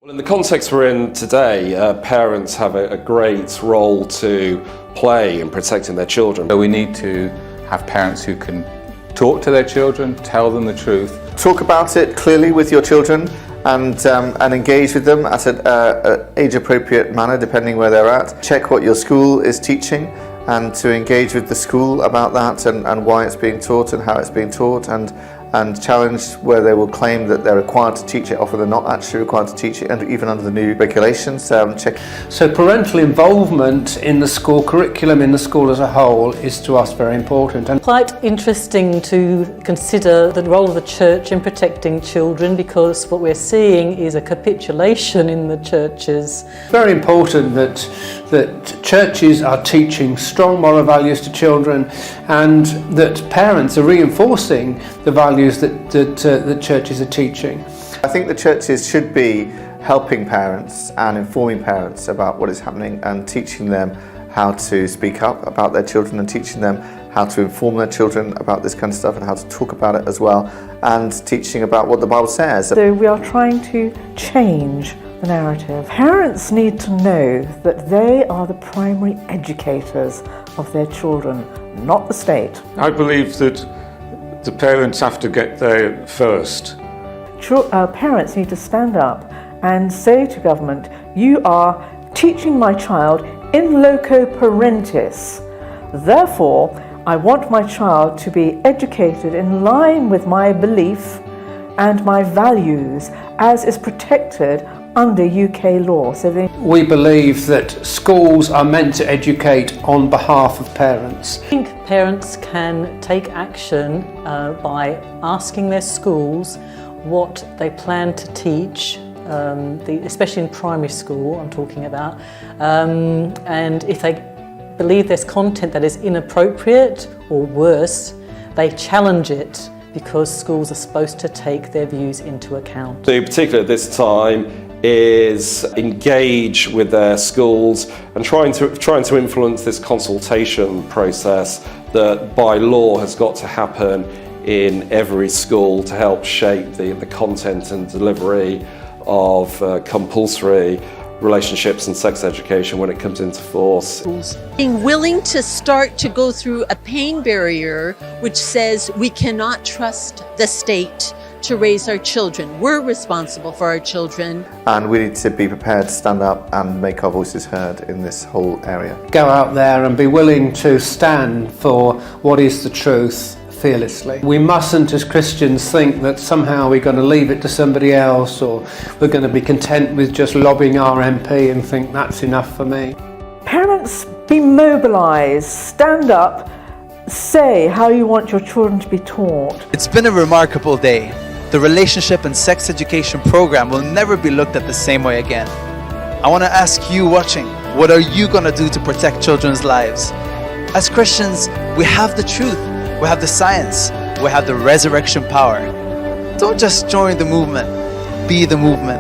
Well, in the context we're in today, parents have a great role to play in protecting their children. So we need to have parents who can talk to their children, tell them the truth. Talk about it clearly with your children and engage with them at an age-appropriate manner depending where they're at. Check what your school is teaching and to engage with the school about that and why it's being taught and how it's being taught, and challenge where they will claim that they're required to teach it, often they're not actually required to teach it, and even under the new regulations. Check. So parental involvement in the school curriculum, in the school as a whole, is to us very important. And quite interesting to consider the role of the church in protecting children, because what we're seeing is a capitulation in the churches. very important that churches are teaching strong moral values to children, and that parents are reinforcing the values that churches are teaching. I think the churches should be helping parents and informing parents about what is happening and teaching them how to speak up about their children and teaching them how to inform their children about this kind of stuff and how to talk about it as well, and teaching about what the Bible says. So we are trying to change the narrative. Parents need to know that they are the primary educators of their children, not the state. I believe that the parents have to get there first. Parents need to stand up and say to government, you are teaching my child in loco parentis. Therefore, I want my child to be educated in line with my belief and my values as is protected under UK law. We believe that schools are meant to educate on behalf of parents. I think parents can take action by asking their schools what they plan to teach, especially in primary school I'm talking about, and if they believe there's content that is inappropriate or worse, they challenge it, because schools are supposed to take their views into account. So particularly at this time is engage with their schools and trying to influence this consultation process that by law has got to happen in every school to help shape the content and delivery of compulsory relationships and sex education when it comes into force. Being willing to start to go through a pain barrier which says we cannot trust the state to raise our children. We're responsible for our children. And we need to be prepared to stand up and make our voices heard in this whole area. Go out there and be willing to stand for what is the truth fearlessly. We mustn't, as Christians, think that somehow we're going to leave it to somebody else, or we're going to be content with just lobbying our MP and think that's enough for me. Parents, be mobilised, stand up, say how you want your children to be taught. It's been a remarkable day. The relationship and sex education program will never be looked at the same way again. I want to ask you watching, what are you going to do to protect children's lives? As Christians, we have the truth, we have the science, we have the resurrection power. Don't just join the movement, be the movement.